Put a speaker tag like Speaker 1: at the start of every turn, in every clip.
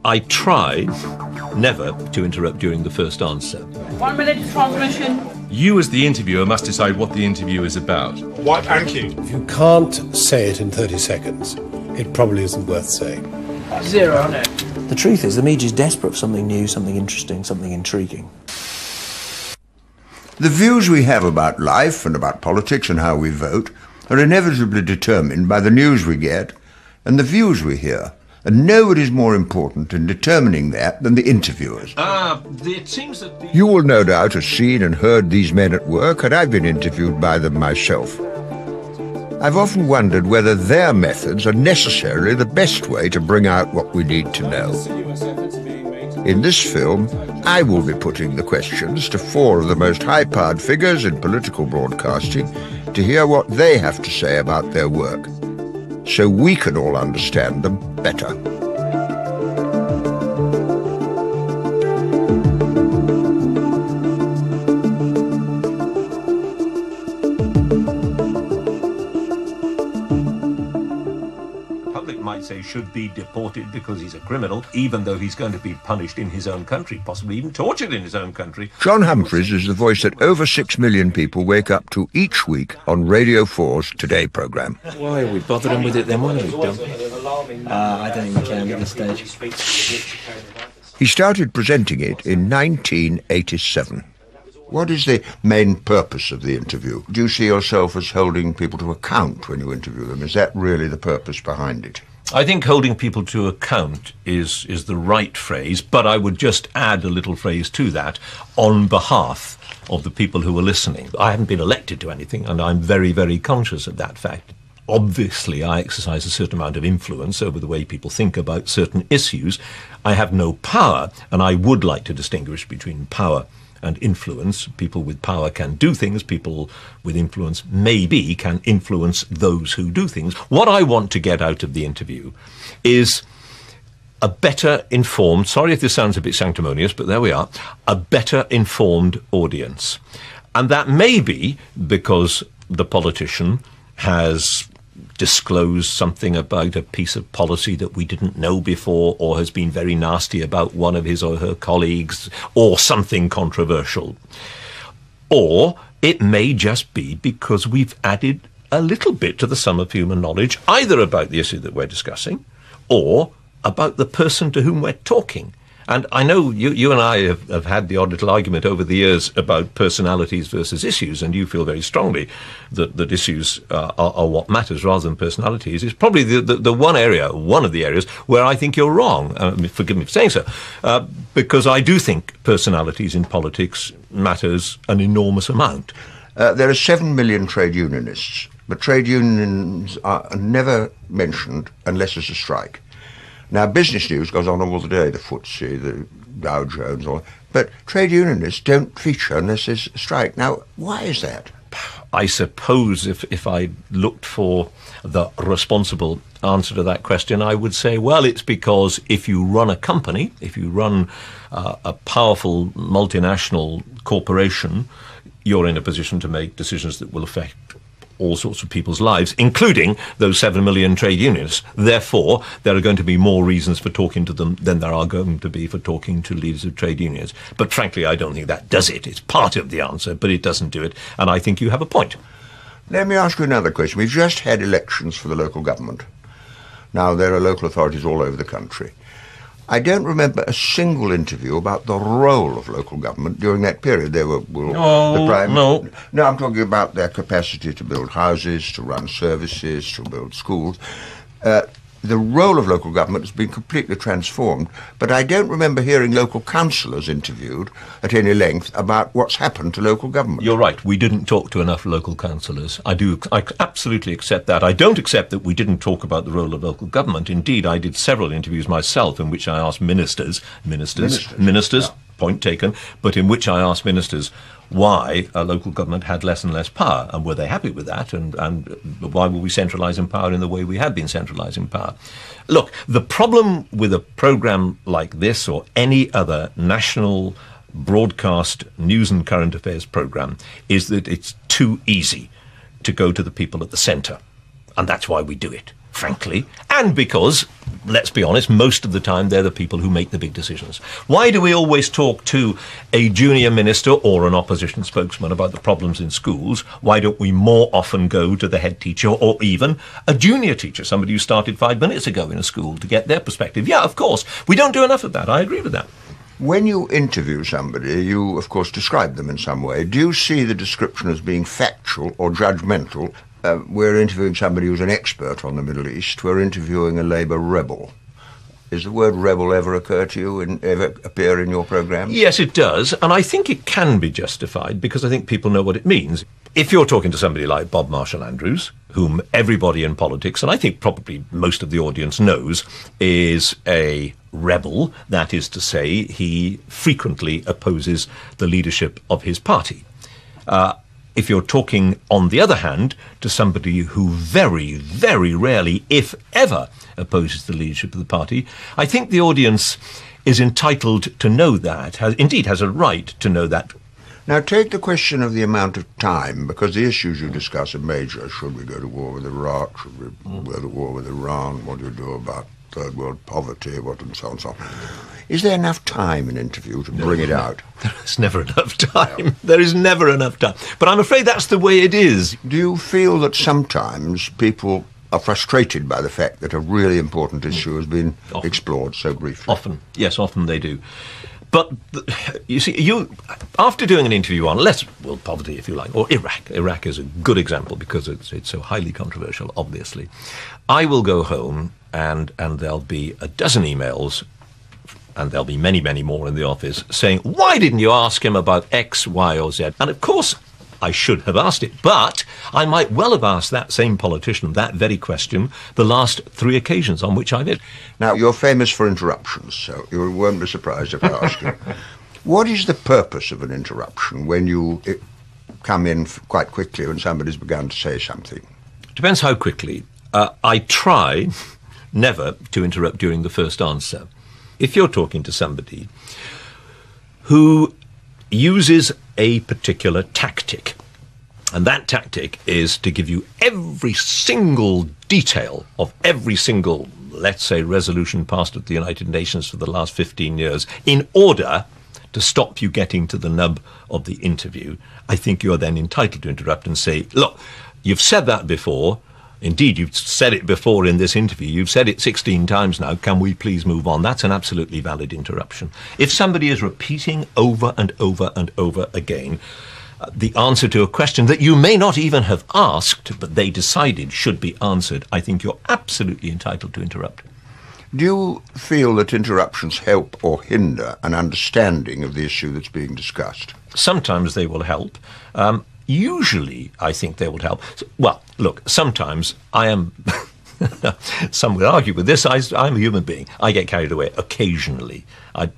Speaker 1: I try never to interrupt during the first answer.
Speaker 2: 1 minute transmission.
Speaker 3: You as the interviewer must decide what the interview is about.
Speaker 4: White and cue.
Speaker 5: If you can't say it in 30 seconds, it probably isn't worth saying.
Speaker 2: 0 on it.
Speaker 6: The truth is, the media's desperate for something new, something interesting, something intriguing.
Speaker 7: The views we have about life and about politics and how we vote are inevitably determined by the news we get and the views we hear. And nobody's more important in determining that than the interviewers.
Speaker 1: It seems that
Speaker 7: You will no doubt have seen and heard these men at work, and I've been interviewed by them myself. I've often wondered whether their methods are necessarily the best way to bring out what we need to know. In this film, I will be putting the questions to 4 of the most high-powered figures in political broadcasting to hear what they have to say about their work, so we can all understand them better.
Speaker 1: Might say should be deported because he's a criminal, even though he's going to be punished in his own country, possibly even tortured in his own country.
Speaker 7: John Humphreys is the voice that over 6 million people wake up to each week on Radio 4's Today programme.
Speaker 6: Why are we bothering with it then? Why are we done? I don't think we can at this stage.
Speaker 7: He started presenting it in 1987. What is the main purpose of the interview? Do you see yourself as holding people to account when you interview them? Is that really the purpose behind it?
Speaker 1: I think holding people to account is the right phrase, but I would just add a little phrase to that on behalf of the people who are listening. I haven't been elected to anything, and I'm very, very conscious of that fact. Obviously, I exercise a certain amount of influence over the way people think about certain issues. I have no power, and I would like to distinguish between power and influence. People with power can do things. People with influence maybe can influence those who do things. What I want to get out of the interview is a better informed, sorry if this sounds a bit sanctimonious, but there we are, a better informed audience. And that may be because the politician has disclosed something about a piece of policy that we didn't know before, or has been very nasty about one of his or her colleagues, or something controversial. Or it may just be because we've added a little bit to the sum of human knowledge, either about the issue that we're discussing, or about the person to whom we're talking. And I know you and I have had the odd little argument over the years about personalities versus issues, and you feel very strongly that issues are what matters rather than personalities. It's probably the one of the areas where I think you're wrong. Forgive me for saying so, because I do think personalities in politics matters an enormous amount.
Speaker 7: There are 7 million trade unionists, but trade unions are never mentioned unless there's a strike. Now, business news goes on all the day, the FTSE, the Dow Jones, but trade unionists don't feature unless there's a strike. Now, why is that?
Speaker 1: I suppose if I looked for the responsible answer to that question, I would say, well, it's because if you run a company, if you run a powerful multinational corporation, you're in a position to make decisions that will affect all sorts of people's lives, including those 7 million trade unionists. Therefore, there are going to be more reasons for talking to them than there are going to be for talking to leaders of trade unions. But frankly, I don't think that does it. It's part of the answer, but it doesn't do it. And I think you have a point.
Speaker 7: Let me ask you another question. We've just had elections for the local government. Now, there are local authorities all over the country. I don't remember a single interview about the role of local government during that period. There were
Speaker 1: No,
Speaker 7: I'm talking about their capacity to build houses, to run services, to build schools. The role of local government has been completely transformed, but I don't remember hearing local councillors interviewed at any length about what's happened to local government.
Speaker 1: You're right. We didn't talk to enough local councillors. I absolutely accept that. I don't accept that we didn't talk about the role of local government. Indeed, I did several interviews myself in which I asked ministers, point taken, but in which I asked ministers why a local government had less and less power, and were they happy with that, and why were we centralising power in the way we had been centralising power. Look, the problem with a programme like this or any other national broadcast news and current affairs programme is that it's too easy to go to the people at the centre, and that's why we do it. frankly, and because, let's be honest, most of the time they're the people who make the big decisions. Why do we always talk to a junior minister or an opposition spokesman about the problems in schools? Why don't we more often go to the head teacher or even a junior teacher, somebody who started 5 minutes ago in a school, to get their perspective? Yeah, of course. We don't do enough of that. I agree with that.
Speaker 7: When you interview somebody, you, of course, describe them in some way. Do you see the description as being factual or judgmental? We're interviewing somebody who's an expert on the Middle East. We're interviewing a Labour rebel. Does the word rebel ever occur to you and ever appear in your programme?
Speaker 1: Yes, it does, and I think it can be justified because I think people know what it means. If you're talking to somebody like Bob Marshall-Andrews, whom everybody in politics, and I think probably most of the audience knows, is a rebel, that is to say, he frequently opposes the leadership of his party. If you're talking, on the other hand, to somebody who very, very rarely, if ever, opposes the leadership of the party, I think the audience is entitled to know that, indeed has a right to know that.
Speaker 7: Now take the question of the amount of time, because the issues you discuss are major. Should we go to war with Iraq? Should we go to war with Iran? What do you do about third world poverty? What and so on and so on. Is there enough time in an interview to bring it out?
Speaker 1: There's never enough time. There is never enough time. But I'm afraid that's the way it is.
Speaker 7: Do you feel that sometimes people are frustrated by the fact that a really important issue has been explored so briefly?
Speaker 1: Often. Yes, often they do. But, you see, after doing an interview on, world poverty, if you like, or Iraq is a good example because it's so highly controversial, obviously. I will go home and there'll be a dozen emails, and there'll be many, many more in the office, saying, why didn't you ask him about X, Y, or Z? And of course, I should have asked it, but I might well have asked that same politician that very question the last 3 occasions on which I did.
Speaker 7: Now, you're famous for interruptions, so you won't be surprised if I ask you. What is the purpose of an interruption when you come in quite quickly when somebody's begun to say something?
Speaker 1: Depends how quickly. I try never to interrupt during the first answer. If you're talking to somebody who uses a particular tactic, and that tactic is to give you every single detail of every single, let's say, resolution passed at the United Nations for the last 15 years in order to stop you getting to the nub of the interview, I think you're then entitled to interrupt and say, look, you've said that before. Indeed, you've said it before in this interview. You've said it 16 times now. Can we please move on? That's an absolutely valid interruption. If somebody is repeating over and over and over again the answer to a question that you may not even have asked, but they decided should be answered, I think you're absolutely entitled to interrupt.
Speaker 7: Do you feel that interruptions help or hinder an understanding of the issue that's being discussed?
Speaker 1: Sometimes they will help. Usually, I think they will help. Well, look, sometimes I am... Some would argue with this. I'm a human being. I get carried away occasionally.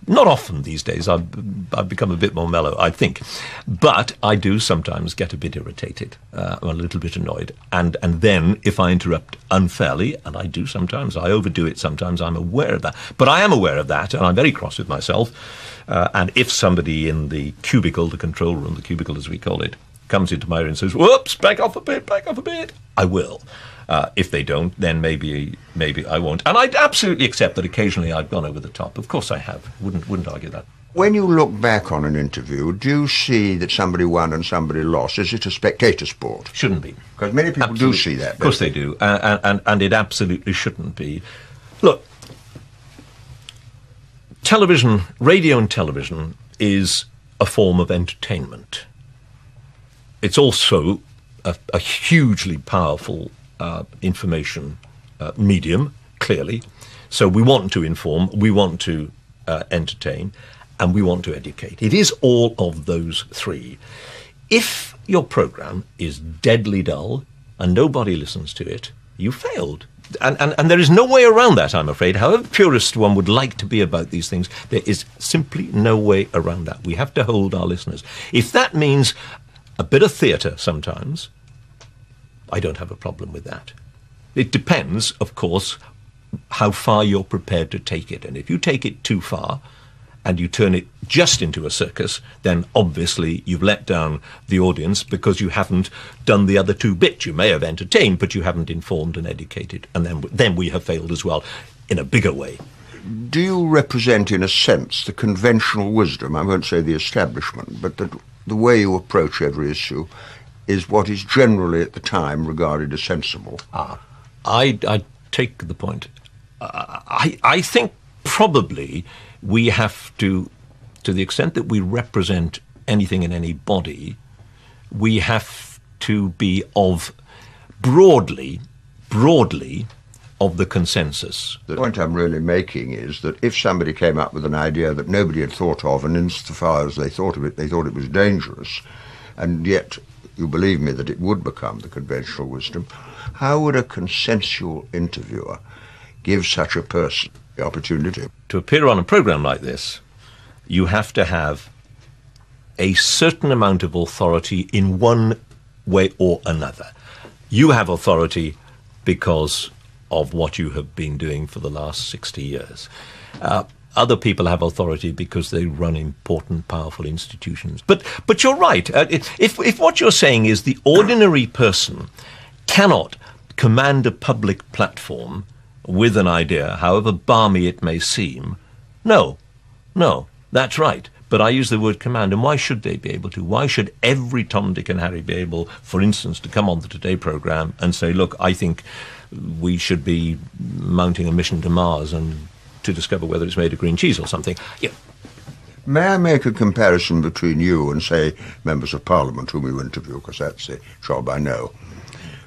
Speaker 1: Not often these days. I've become a bit more mellow, I think. But I do sometimes get a bit irritated, a little bit annoyed. And then, if I interrupt unfairly, and I do sometimes, I overdo it sometimes, I'm aware of that. But I am aware of that, and I'm very cross with myself. And if somebody in the cubicle, the control room, the cubicle as we call it, comes into my room and says, whoops, back off a bit, I will. If they don't, then maybe I won't. And I'd absolutely accept that occasionally I've gone over the top. Of course I have. Wouldn't argue that.
Speaker 7: When you look back on an interview, do you see that somebody won and somebody lost? Is it a spectator sport?
Speaker 1: Shouldn't be.
Speaker 7: Because many people do see that.
Speaker 1: Of course they do. And it absolutely shouldn't be. Look, television, radio and television is a form of entertainment. It's also a hugely powerful information medium, clearly. So we want to inform, we want to entertain, and we want to educate. It is all of those three. If your programme is deadly dull and nobody listens to it, you failed. And there is no way around that, I'm afraid. However purist one would like to be about these things, there is simply no way around that. We have to hold our listeners. If that means a bit of theatre sometimes, I don't have a problem with that. It depends, of course, how far you're prepared to take it. And if you take it too far, and you turn it just into a circus, then obviously you've let down the audience because you haven't done the other two bits. You may have entertained, but you haven't informed and educated, and then we have failed as well in a bigger way.
Speaker 7: Do you represent, in a sense, the conventional wisdom, I won't say the establishment, but that the way you approach every issue is what is generally at the time regarded as sensible?
Speaker 1: I take the point. I think probably we have to the extent that we represent anything and anybody, we have to be broadly of the consensus.
Speaker 7: The point I'm really making is that if somebody came up with an idea that nobody had thought of, and insofar as they thought of it, they thought it was dangerous, and yet you believe me that it would become the conventional wisdom, how would a consensual interviewer give such a person the opportunity?
Speaker 1: To appear on a programme like this, you have to have a certain amount of authority in one way or another. You have authority because of what you have been doing for the last 60 years. Other people have authority because they run important, powerful institutions. But you're right. If what you're saying is the ordinary person cannot command a public platform with an idea, however balmy it may seem, no, that's right. But I use the word command, and why should they be able to? Why should every Tom, Dick and Harry be able, for instance, to come on the Today programme and say, look, I think we should be mounting a mission to Mars and to discover whether it's made of green cheese or something? Yeah.
Speaker 7: May I make a comparison between you and, say, members of Parliament whom you interview, because that's the job I know.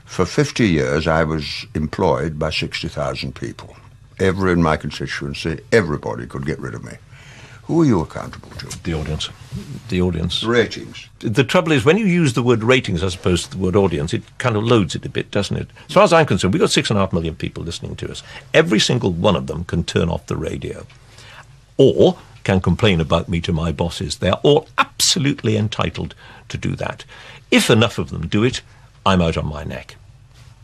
Speaker 7: For 50 years I was employed by 60,000 people. Ever in my constituency, everybody could get rid of me. Who are you accountable to?
Speaker 1: The audience. The audience.
Speaker 7: Ratings.
Speaker 1: The trouble is, when you use the word ratings as opposed to the word audience, it kind of loads it a bit, doesn't it? As far as I'm concerned, we've got 6.5 million people listening to us. Every single one of them can turn off the radio or can complain about me to my bosses. They're all absolutely entitled to do that. If enough of them do it, I'm out on my neck.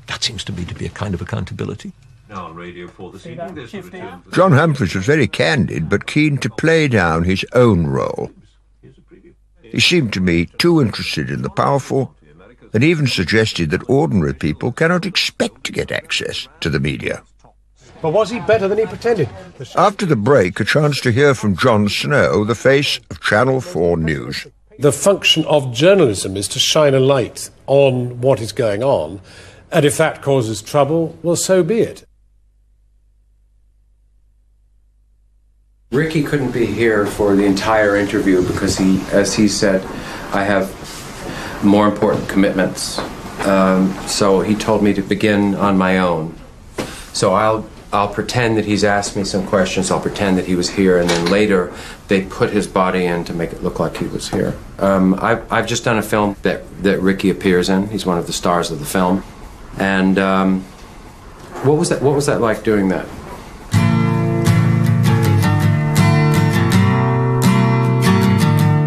Speaker 1: That seems to me to be a kind of accountability. Now on Radio 4 this evening, there's a return.
Speaker 7: John Humphreys was very candid, but keen to play down his own role. He seemed to me too interested in the powerful, and even suggested that ordinary people cannot expect to get access to the media.
Speaker 5: But was he better than he pretended?
Speaker 7: After the break, a chance to hear from Jon Snow, the face of Channel 4 News.
Speaker 5: The function of journalism is to shine a light on what is going on, and if that causes trouble, well, so be it.
Speaker 4: Ricky couldn't be here for the entire interview because as he said, I have more important commitments. So he told me to begin on my own. So I'll pretend that he's asked me some questions. I'll pretend that he was here, and then later they put his body in to make it look like he was here. I've just done a film that Ricky appears in. He's one of the stars of the film. And what was that like doing that?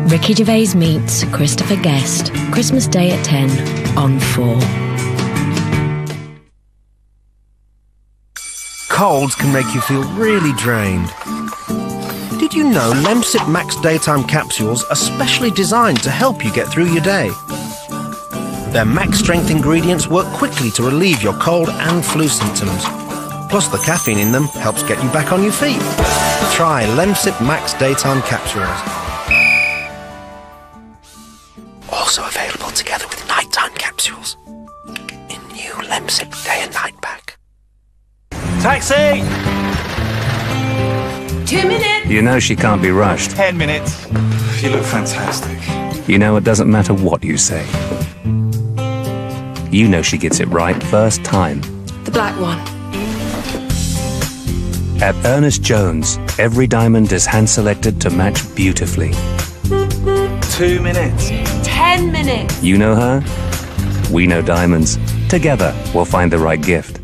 Speaker 8: Ricky Gervais meets Christopher Guest, Christmas Day at 10 on 4.
Speaker 9: Colds can make you feel really drained. Did you know Lemsip Max Daytime Capsules are specially designed to help you get through your day? Their max strength ingredients work quickly to relieve your cold and flu symptoms. Plus the caffeine in them helps get you back on your feet. Try Lemsip Max Daytime Capsules. Also available together with nighttime capsules in new Lemsip Day and Night Pack.
Speaker 10: Taxi!
Speaker 2: 2 minutes.
Speaker 11: You know she can't be rushed.
Speaker 10: 10 minutes. You look fantastic.
Speaker 11: You know it doesn't matter what you say. You know she gets it right first time.
Speaker 8: The black one.
Speaker 11: At Ernest Jones, every diamond is hand-selected to match beautifully.
Speaker 10: 2 minutes.
Speaker 2: 10 minutes.
Speaker 11: You know her, we know diamonds. Together, we'll find the right gift.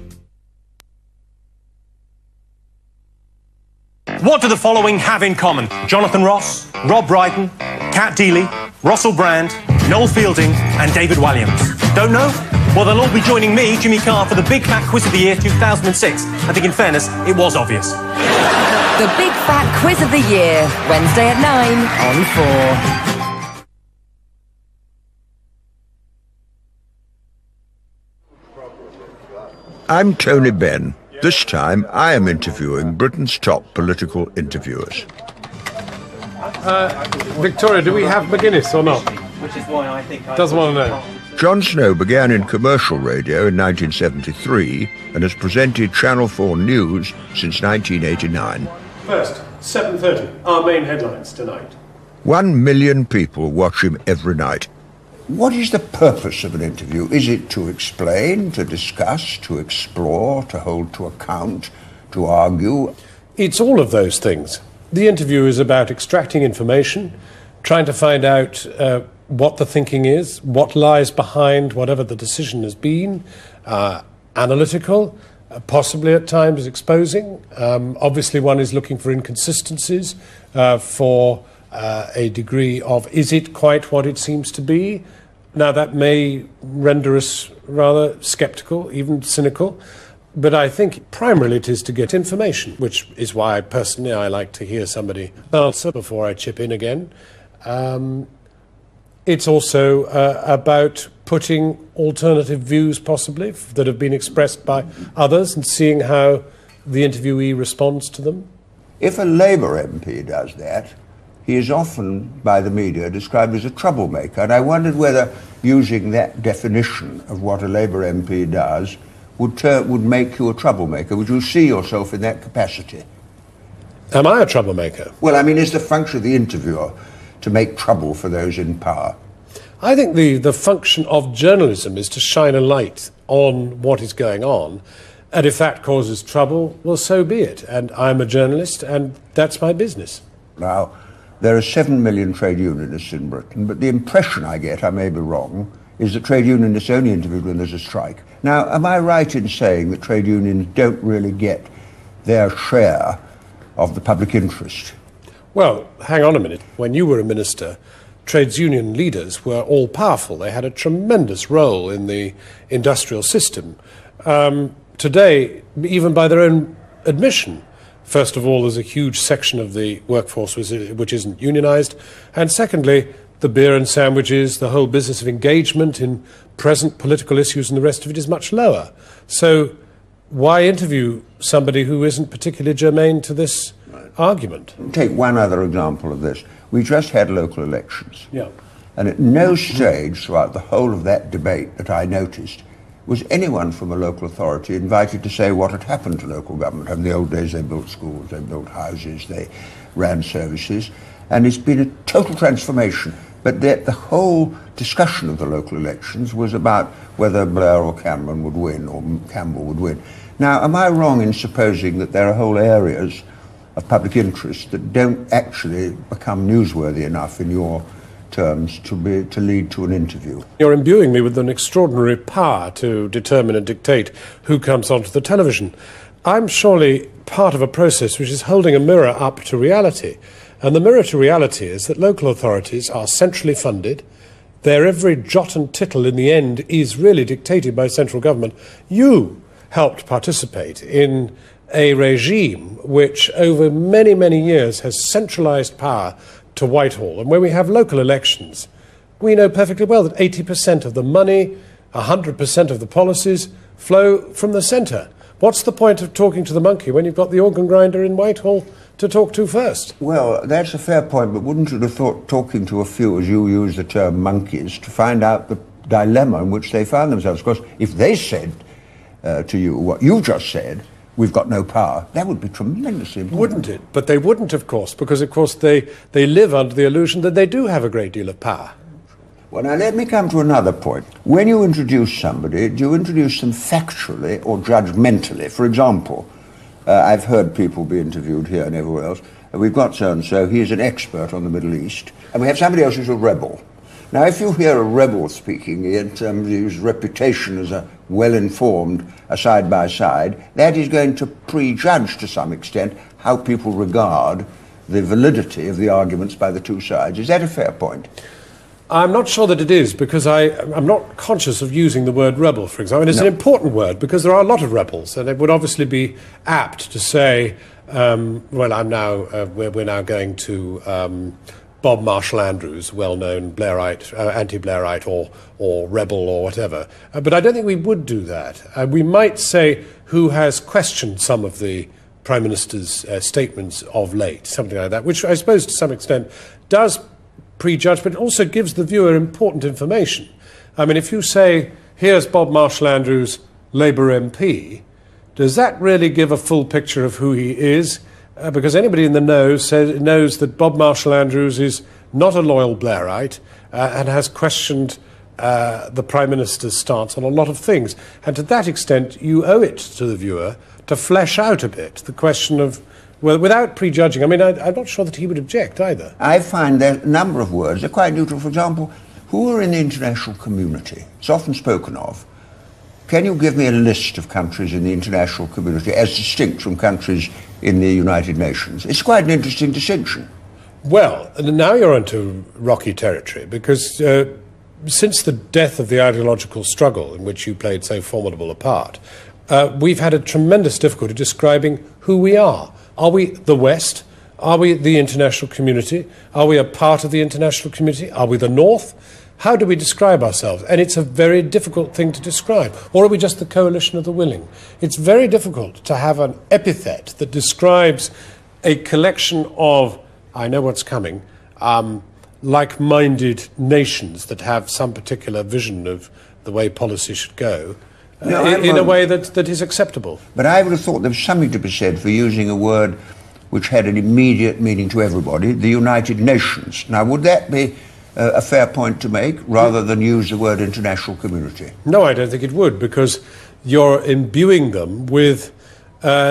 Speaker 10: What do the following have in common? Jonathan Ross, Rob Brydon, Cat Deeley, Russell Brand, Noel Fielding and David Walliams. Don't know? Well, they'll all be joining me, Jimmy Carr, for the Big Fat Quiz of the Year 2006. I think, in fairness, it was obvious.
Speaker 12: The Big Fat Quiz of the Year, Wednesday at 9 on 4.
Speaker 7: I'm Tony Benn. This time I am interviewing Britain's top political interviewers.
Speaker 5: Victoria, do we have McGuinness or not?
Speaker 6: Which is why I think
Speaker 5: Doesn't want to know.
Speaker 7: Jon Snow began in commercial radio in 1973 and has presented Channel 4 News since 1989.
Speaker 5: First, 7:30, our main headlines tonight.
Speaker 7: 1 million people watch him every night. What is the purpose of an interview? Is it to explain, to discuss, to explore, to hold to account, to argue?
Speaker 5: It's all of those things. The interview is about extracting information, trying to find out what the thinking is, what lies behind whatever the decision has been, analytical, possibly at times exposing. Obviously one is looking for inconsistencies, for a degree of, is it quite what it seems to be? Now that may render us rather sceptical, even cynical, but I think primarily it is to get information, which is why personally I like to hear somebody answer before I chip in again. It's also about putting alternative views possibly that have been expressed by others and seeing how the interviewee responds to them.
Speaker 7: If a Labour MP does that, he is often, by the media, described as a troublemaker, and I wondered whether using that definition of what a Labour MP does would make you a troublemaker. Would you see yourself in that capacity?
Speaker 5: Am I a troublemaker?
Speaker 7: Well, I mean, is the function of the interviewer to make trouble for those in power?
Speaker 5: I think the function of journalism is to shine a light on what is going on, and if that causes trouble, well, so be it. And I'm a journalist, and that's my business.
Speaker 7: Now, there are 7 million trade unionists in Britain, but the impression I get, I may be wrong, is that trade unionists only interviewed when there's a strike. Now, am I right in saying that trade unions don't really get their share of the public interest?
Speaker 5: Well, hang on a minute. When you were a minister, trades union leaders were all powerful. They had a tremendous role in the industrial system. Today, even by their own admission, first of all, there's a huge section of the workforce which isn't unionised, and secondly, the beer and sandwiches, the whole business of engagement in present political issues and the rest of it is much lower. So why interview somebody who isn't particularly germane to this argument?
Speaker 7: Take one other example of this. We just had local elections.
Speaker 5: Yeah.
Speaker 7: And at no stage throughout the whole of that debate that I noticed was anyone from a local authority invited to say what had happened to local government. In the old days, they built schools, they built houses, they ran services, and it's been a total transformation. But the whole discussion of the local elections was about whether Blair or Cameron would win, or Campbell would win. Now, am I wrong in supposing that there are whole areas of public interest that don't actually become newsworthy enough in your terms to lead to an interview?
Speaker 5: You're imbuing me with an extraordinary power to determine and dictate who comes onto the television. I'm surely part of a process which is holding a mirror up to reality. And the mirror to reality is that local authorities are centrally funded. Their every jot and tittle in the end is really dictated by central government. You helped participate in a regime which over many, many years has centralised power to Whitehall. And when we have local elections, we know perfectly well that 80% of the money, 100% of the policies flow from the centre. What's the point of talking to the monkey when you've got the organ grinder in Whitehall to talk to first?
Speaker 7: Well, that's a fair point, but wouldn't you have thought talking to a few, as you use the term monkeys, to find out the dilemma in which they found themselves? Of course, if they said to you what you just said, we've got no power, that would be tremendously important.
Speaker 5: Wouldn't it? But they wouldn't, of course, because, of course, they live under the illusion that they do have a great deal of power.
Speaker 7: Well, now let me come to another point. When you introduce somebody, do you introduce them factually or judgmentally? For example, I've heard people be interviewed here and everywhere else. We've got so-and-so, he is an expert on the Middle East, and we have somebody else who's a rebel. Now, if you hear a rebel speaking in terms of his reputation as a well-informed, a side-by-side, that is going to prejudge to some extent how people regard the validity of the arguments by the two sides. Is that a fair point?
Speaker 5: I'm not sure that it is, because I'm not conscious of using the word rebel, for example. And it's an important word, because there are a lot of rebels, and it would obviously be apt to say, well, I'm now, we're now going to Bob Marshall-Andrews, well-known Blairite, anti-Blairite or rebel or whatever. But I don't think we would do that. We might say who has questioned some of the Prime Minister's statements of late, something like that, which I suppose to some extent does prejudge, but it also gives the viewer important information. I mean, if you say, here's Bob Marshall-Andrews, Labour MP, does that really give a full picture of who he is? Because anybody in the know knows that Bob Marshall-Andrews is not a loyal Blairite and has questioned the Prime Minister's stance on a lot of things. And to that extent, you owe it to the viewer to flesh out a bit the question of, well, without prejudging. I mean, I'm not sure that he would object either.
Speaker 7: I find that a number of words are quite neutral. For example, who are in the international community? It's often spoken of. Can you give me a list of countries in the international community as distinct from countries in the United Nations? It's quite an interesting distinction.
Speaker 5: Well, now you're into rocky territory, because since the death of the ideological struggle in which you played so formidable a part, we've had a tremendous difficulty describing who we are. Are we the West? Are we the international community? Are we a part of the international community? Are we the North? How do we describe ourselves? And it's a very difficult thing to describe. Or are we just the coalition of the willing? It's very difficult to have an epithet that describes a collection of, I know what's coming, like-minded nations that have some particular vision of the way policy should go, in a way that is acceptable.
Speaker 7: But I would have thought there was something to be said for using a word which had an immediate meaning to everybody, the United Nations. Now, would that be a fair point to make, rather than use the word international community?
Speaker 5: No, I don't think it would, because you're imbuing them with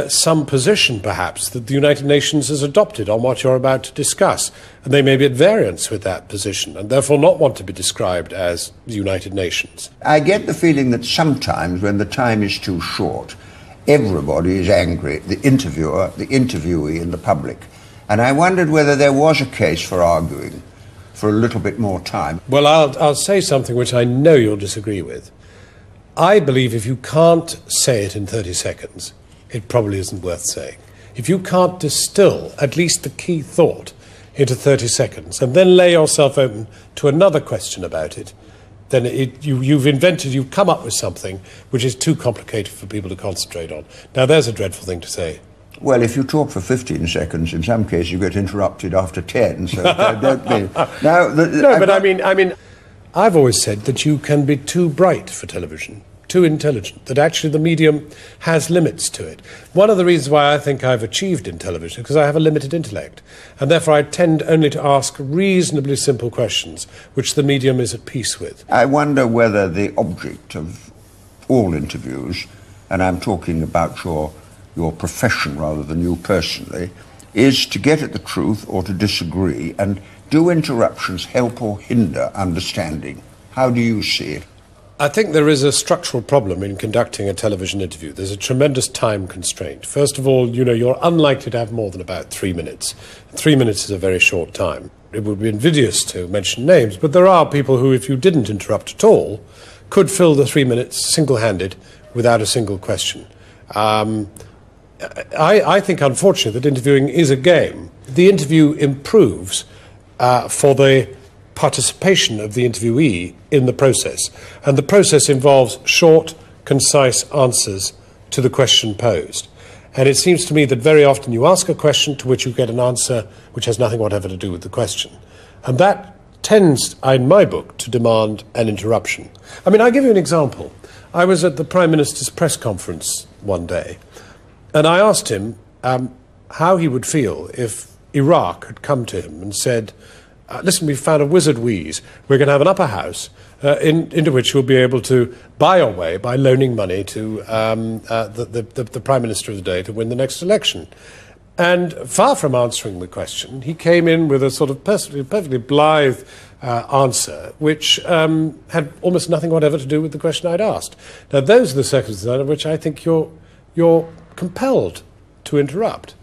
Speaker 5: some position, perhaps, that the United Nations has adopted on what you're about to discuss. And they may be at variance with that position, and therefore not want to be described as the United Nations.
Speaker 7: I get the feeling that sometimes, when the time is too short, everybody is angry, the interviewer, the interviewee, and the public. And I wondered whether there was a case for arguing for a little bit more time.
Speaker 5: Well, I'll say something which I know you'll disagree with. I believe if you can't say it in 30 seconds, it probably isn't worth saying. If you can't distill at least the key thought into 30 seconds and then lay yourself open to another question about it, then you've come up with something which is too complicated for people to concentrate on. Now, there's a dreadful thing to say.
Speaker 7: Well, if you talk for 15 seconds, in some cases you get interrupted after 10, so don't be... Now,
Speaker 5: I mean, I've always said that you can be too bright for television, too intelligent, that actually the medium has limits to it. One of the reasons why I think I've achieved in television is because I have a limited intellect, and therefore I tend only to ask reasonably simple questions, which the medium is at peace with.
Speaker 7: I wonder whether the object of all interviews, and I'm talking about your profession rather than you personally, is to get at the truth or to disagree, and do interruptions help or hinder understanding? How do you see it?
Speaker 5: I think there is a structural problem in conducting a television interview. There's a tremendous time constraint. First of all, you're unlikely to have more than about 3 minutes. 3 minutes is a very short time. It would be invidious to mention names, but there are people who, if you didn't interrupt at all, could fill the 3 minutes single-handed without a single question. I think, unfortunately, that interviewing is a game. The interview improves for the participation of the interviewee in the process. And the process involves short, concise answers to the question posed. And it seems to me that very often you ask a question to which you get an answer which has nothing whatever to do with the question. And that tends, in my book, to demand an interruption. I mean, I'll give you an example. I was at the Prime Minister's press conference one day, and I asked him how he would feel if Iraq had come to him and said, listen, we've found a wizard wheeze. We're going to have an upper house into which you'll be able to buy your way by loaning money to the Prime Minister of the day to win the next election. And far from answering the question, he came in with a sort of perfectly blithe answer, which had almost nothing whatever to do with the question I'd asked. Now, those are the circumstances under which I think you're compelled to interrupt.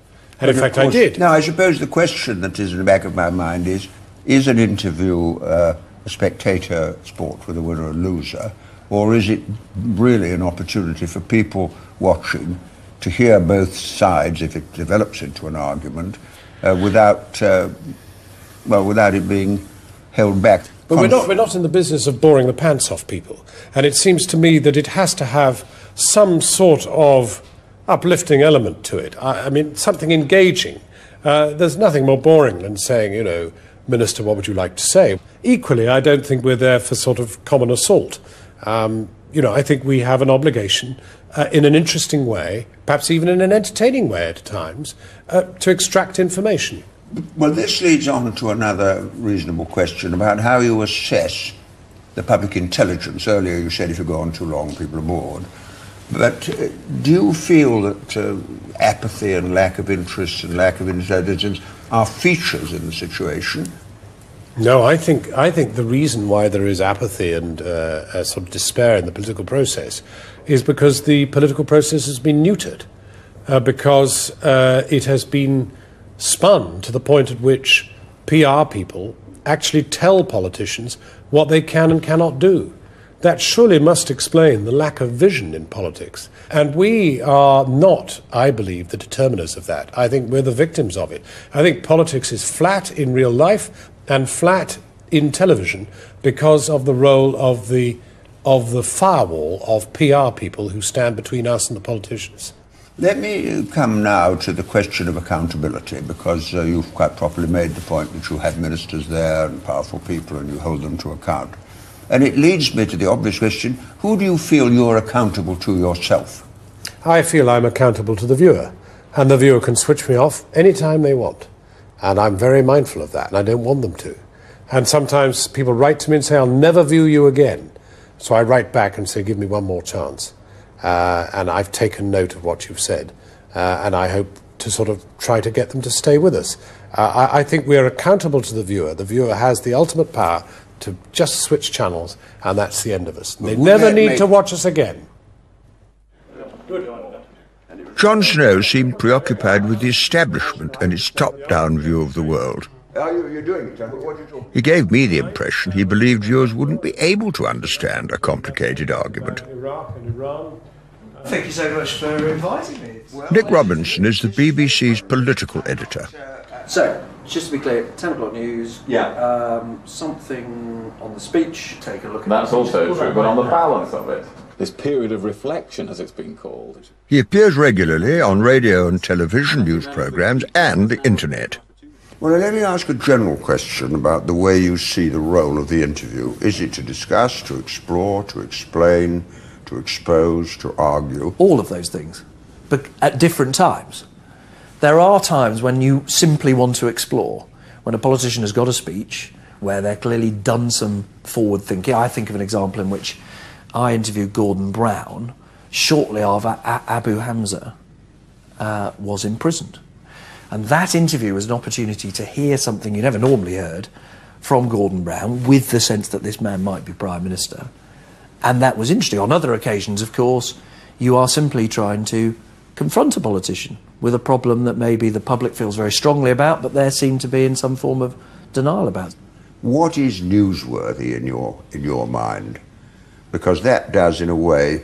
Speaker 5: And in fact, I did.
Speaker 7: Now, I suppose the question that is in the back of my mind is an interview a spectator sport with a winner and loser, or is it really an opportunity for people watching to hear both sides, if it develops into an argument, without it being held back?
Speaker 5: But we're not in the business of boring the pants off people. And it seems to me that it has to have some sort of uplifting element to it. I mean, something engaging. There's nothing more boring than saying, you know, Minister, what would you like to say? Equally, I don't think we're there for sort of common assault. You know, I think we have an obligation in an interesting way, perhaps even in an entertaining way at times, to extract information.
Speaker 7: Well, this leads on to another reasonable question about how you assess the public intelligence. Earlier you said if you go on too long, people are bored. But do you feel that apathy and lack of interest and lack of intelligence are features in the situation?
Speaker 5: No, I think the reason why there is apathy and a sort of despair in the political process is because the political process has been neutered, because it has been spun to the point at which PR people actually tell politicians what they can and cannot do. That surely must explain the lack of vision in politics. And we are not, I believe, the determiners of that. I think we're the victims of it. I think politics is flat in real life and flat in television because of the role of the firewall of PR people who stand between us and the politicians.
Speaker 7: Let me come now to the question of accountability, because you've quite properly made the point that you have ministers there and powerful people and you hold them to account. And it leads me to the obvious question, who do you feel you're accountable to yourself?
Speaker 5: I feel I'm accountable to the viewer, and the viewer can switch me off any time they want. And I'm very mindful of that, and I don't want them to. And sometimes people write to me and say, I'll never view you again. So I write back and say, give me one more chance. And I've taken note of what you've said, and I hope to sort of try to get them to stay with us. I think we are accountable to the viewer. The viewer has the ultimate power to just switch channels, and that's the end of us. They never need to watch us again.
Speaker 7: Jon Snow seemed preoccupied with the establishment and its top-down view of the world. You're doing it. What are you talking? He gave me the impression he believed viewers wouldn't be able to understand a complicated argument.
Speaker 6: Thank you so much for inviting me.
Speaker 7: Nick Robinson is the BBC's political editor.
Speaker 13: So, just to be clear, 10 o'clock news.
Speaker 14: Yeah.
Speaker 13: Something on the speech. Take a look at
Speaker 14: That's also true, but on the balance of it. This period of reflection, as it's been called.
Speaker 7: He appears regularly on radio and television news programmes and the internet. Well, let me ask a general question about the way you see the role of the interview. Is it to discuss, to explore, to explain, to expose, to argue?
Speaker 13: All of those things, but at different times. There are times when you simply want to explore, when a politician has got a speech where they've clearly done some forward thinking. I think of an example in which I interviewed Gordon Brown shortly after Abu Hamza was imprisoned. And that interview was an opportunity to hear something you never normally heard from Gordon Brown, with the sense that this man might be Prime Minister. And that was interesting. On other occasions, of course, you are simply trying to confront a politician with a problem that maybe the public feels very strongly about, but they seem to be in some form of denial about.
Speaker 7: What is newsworthy in your mind? Because that does, in a way,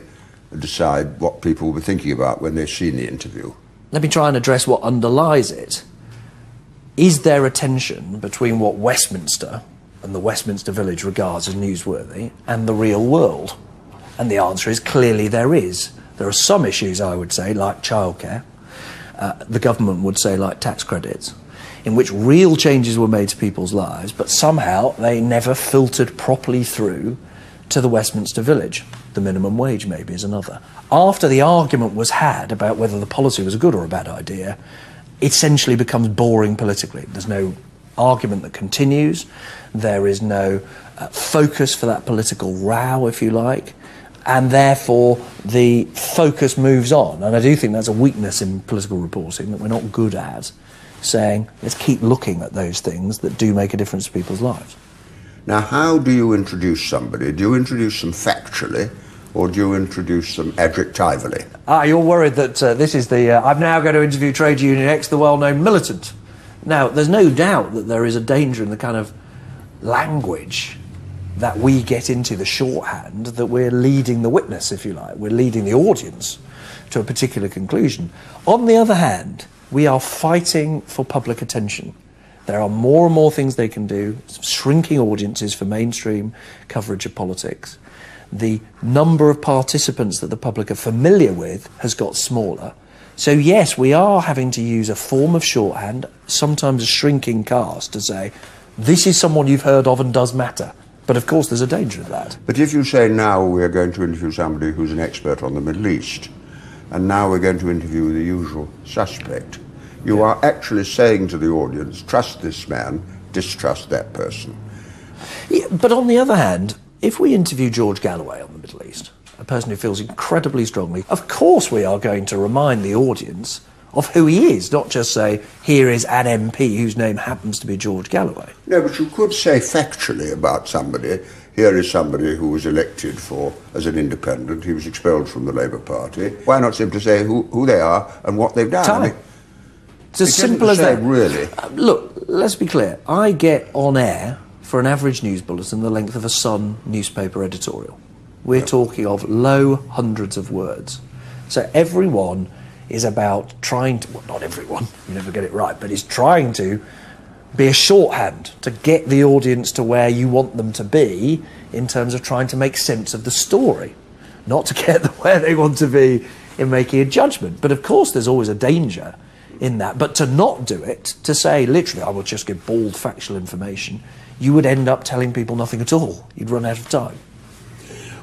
Speaker 7: decide what people will be thinking about when they've seen the interview.
Speaker 13: Let me try and address what underlies it. Is there a tension between what Westminster and the Westminster Village regards as newsworthy and the real world? And the answer is clearly there is. There are some issues, I would say, like childcare, the government would say like tax credits, in which real changes were made to people's lives, but somehow they never filtered properly through to the Westminster Village. The minimum wage maybe is another. After the argument was had about whether the policy was a good or a bad idea, it essentially becomes boring politically. There's no argument that continues. There is no focus for that political row, if you like. And therefore, the focus moves on. And I do think that's a weakness in political reporting, that we're not good at saying, let's keep looking at those things that do make a difference to people's lives.
Speaker 7: Now, how do you introduce somebody? Do you introduce them factually, or do you introduce them adjectively?
Speaker 13: You're worried that this is the... I'm now going to interview Trade Union X, the well-known militant. Now, there's no doubt that there is a danger in the kind of language that we get into the shorthand that we're leading the witness, if you like. We're leading the audience to a particular conclusion. On the other hand, we are fighting for public attention. There are more and more things they can do, shrinking audiences for mainstream coverage of politics. The number of participants that the public are familiar with has got smaller. So yes, we are having to use a form of shorthand, sometimes a shrinking cast, to say, this is someone you've heard of and does matter. But of course there's a danger of that.
Speaker 7: But if you say now we're going to interview somebody who's an expert on the Middle East, and now we're going to interview the usual suspect, you are actually saying to the audience, trust this man, distrust that person.
Speaker 13: Yeah, but on the other hand, if we interview George Galloway on the Middle East, a person who feels incredibly strongly, of course we are going to remind the audience of who he is, not just say, here is an MP whose name happens to be George Galloway.
Speaker 7: No, but you could say factually about somebody, here is somebody who was elected as an independent, he was expelled from the Labour Party. Why not simply say who they are and what they've done?
Speaker 13: Time. It's as simple as that.
Speaker 7: Really.
Speaker 13: Look, let's be clear. I get on air for an average news bulletin the length of a Sun newspaper editorial. We're talking of low hundreds of words. So everyone is about trying to, well, not everyone, you never get it right, but is trying to be a shorthand to get the audience to where you want them to be in terms of trying to make sense of the story, not to get them where they want to be in making a judgment. But of course there's always a danger in that. But to not do it, to say literally I will just give bald factual information, you would end up telling people nothing at all. You'd run out of time.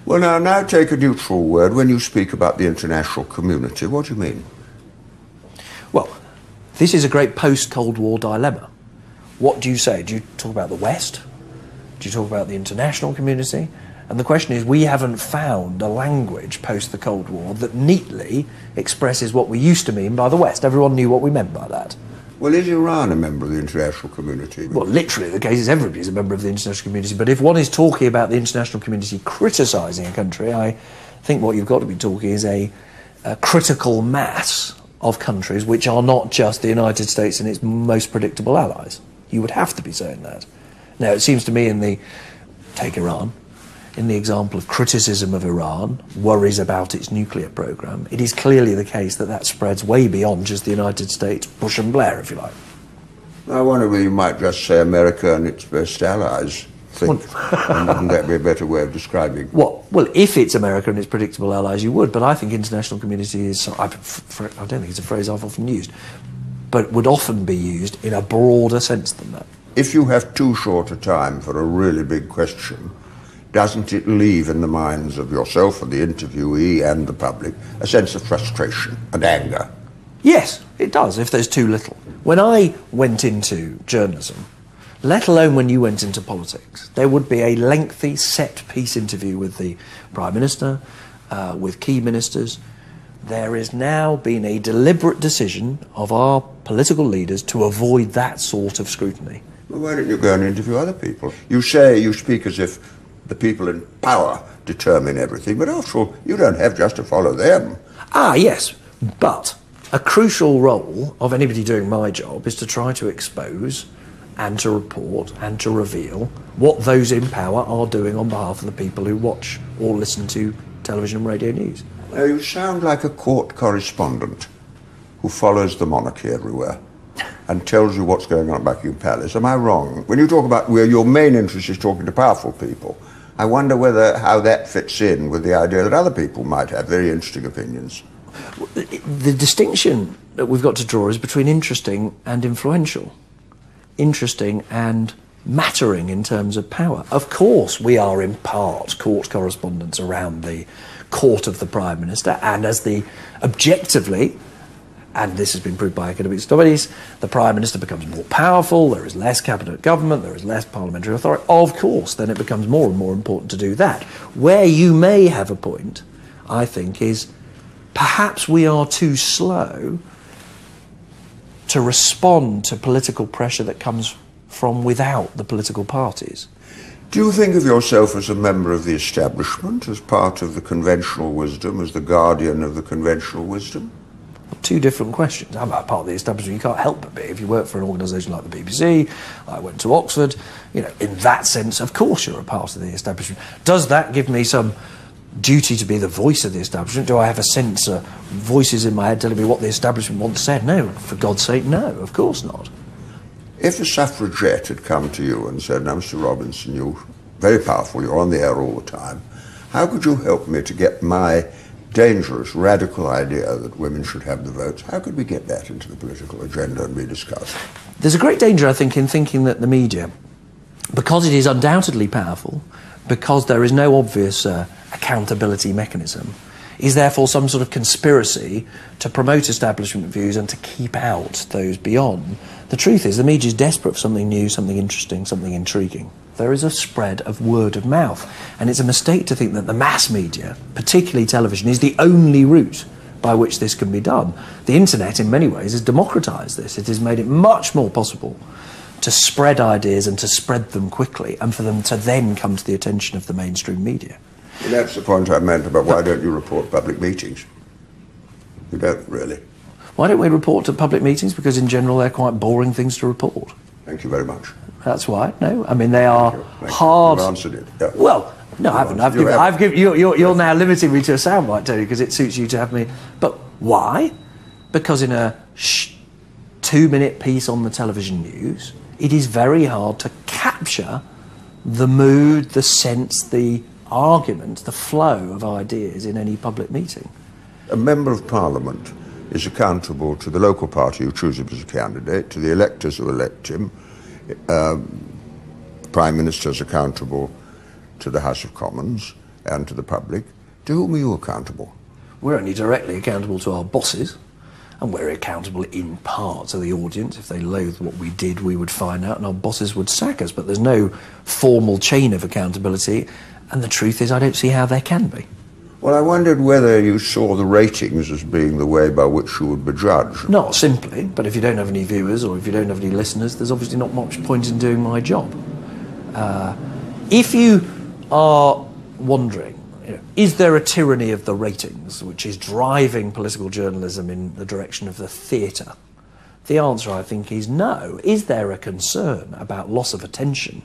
Speaker 7: Well, now take a neutral word. When you speak about the international community, what do you mean?
Speaker 13: Well, this is a great post-Cold War dilemma. What do you say? Do you talk about the West? Do you talk about the international community? And the question is, we haven't found a language post the Cold War that neatly expresses what we used to mean by the West. Everyone knew what we meant by that.
Speaker 7: Well, is Iran a member of the international community?
Speaker 13: Well, literally, the case is everybody's a member of the international community. But if one is talking about the international community criticising a country, I think what you've got to be talking is a critical mass of countries which are not just the United States and its most predictable allies. You would have to be saying that. Now, it seems to me take Iran, in the example of criticism of Iran, worries about its nuclear programme, it is clearly the case that that spreads way beyond just the United States, Bush and Blair, if you like.
Speaker 7: I wonder whether you might just say America and its best allies. Wouldn't that be a better way of describing?
Speaker 13: What? Well, if it's America and its predictable allies, you would, but I think international community is, I don't think it's a phrase I've often used, but would often be used in a broader sense than that.
Speaker 7: If you have too short a time for a really big question, doesn't it leave in the minds of yourself and the interviewee and the public a sense of frustration and anger?
Speaker 13: Yes, it does, if there's too little. When I went into journalism, let alone when you went into politics, there would be a lengthy set-piece interview with the Prime Minister, with key ministers. There has now been a deliberate decision of our political leaders to avoid that sort of scrutiny.
Speaker 7: Well, why don't you go and interview other people? You say, you speak as if the people in power determine everything, but after all, you don't have just to follow them.
Speaker 13: Ah, yes, but a crucial role of anybody doing my job is to try to expose and to report and to reveal what those in power are doing on behalf of the people who watch or listen to television and radio news.
Speaker 7: Now, you sound like a court correspondent who follows the monarchy everywhere and tells you what's going on at Buckingham Palace. Am I wrong? When you talk about where your main interest is talking to powerful people, I wonder how that fits in with the idea that other people might have very interesting opinions.
Speaker 13: The distinction that we've got to draw is between interesting and influential. Interesting and mattering in terms of power. Of course, we are in part court correspondents around the court of the Prime Minister, and as the objectively, and this has been proved by academic studies, the Prime Minister becomes more powerful, there is less cabinet government, there is less parliamentary authority. Of course, then it becomes more and more important to do that. Where you may have a point, I think, is perhaps we are too slow to respond to political pressure that comes from without the political parties.
Speaker 7: Do you think of yourself as a member of the establishment, as part of the conventional wisdom, as the guardian of the conventional wisdom?
Speaker 13: Two different questions. I'm not part of the establishment. You can't help but be. If you work for an organisation like the BBC, I went to Oxford, you know, in that sense, of course you're a part of the establishment. Does that give me some duty to be the voice of the establishment? Do I have a sense of voices in my head telling me what the establishment once said? No, for God's sake, no, of course not.
Speaker 7: If a suffragette had come to you and said, "Now, Mr. Robinson, you're very powerful, you're on the air all the time, how could you help me to get my dangerous, radical idea that women should have the votes, how could we get that into the political agenda and be discussed?"
Speaker 13: There's a great danger, I think, in thinking that the media, because it is undoubtedly powerful, because there is no obvious accountability mechanism, is therefore some sort of conspiracy to promote establishment views and to keep out those beyond. The truth is, the media is desperate for something new, something interesting, something intriguing. There is a spread of word of mouth, and it's a mistake to think that the mass media, particularly television, is the only route by which this can be done. The internet, in many ways, has democratised this. It has made it much more possible to spread ideas and to spread them quickly, and for them to then come to the attention of the mainstream media.
Speaker 7: Well, that's the point I meant about why don't you report public meetings? You don't, really.
Speaker 13: Why don't we report to public meetings? Because in general they're quite boring things to report.
Speaker 7: Thank you very much.
Speaker 13: That's why. No, I mean they are hard.
Speaker 7: You've answered it. Yeah.
Speaker 13: Well, no, I haven't. You're now limiting me to a soundbite, Tony, because it suits you to have me. But why? Because in a 2-minute piece on the television news, it is very hard to capture the mood, the sense, the argument, the flow of ideas in any public meeting.
Speaker 7: A member of Parliament is accountable to the local party who chooses him as a candidate, to the electors who elect him. The Prime Minister is accountable to the House of Commons and to the public. To whom are you accountable?
Speaker 13: We're only directly accountable to our bosses, and we're accountable in part to the audience. If they loathed what we did, we would find out and our bosses would sack us. But there's no formal chain of accountability, and the truth is I don't see how there can be.
Speaker 7: Well, I wondered whether you saw the ratings as being the way by which you would be judged.
Speaker 13: Not simply, but if you don't have any viewers or if you don't have any listeners, there's obviously not much point in doing my job. If you are wondering, you know, is there a tyranny of the ratings which is driving political journalism in the direction of the theatre? The answer, I think, is no. Is there a concern about loss of attention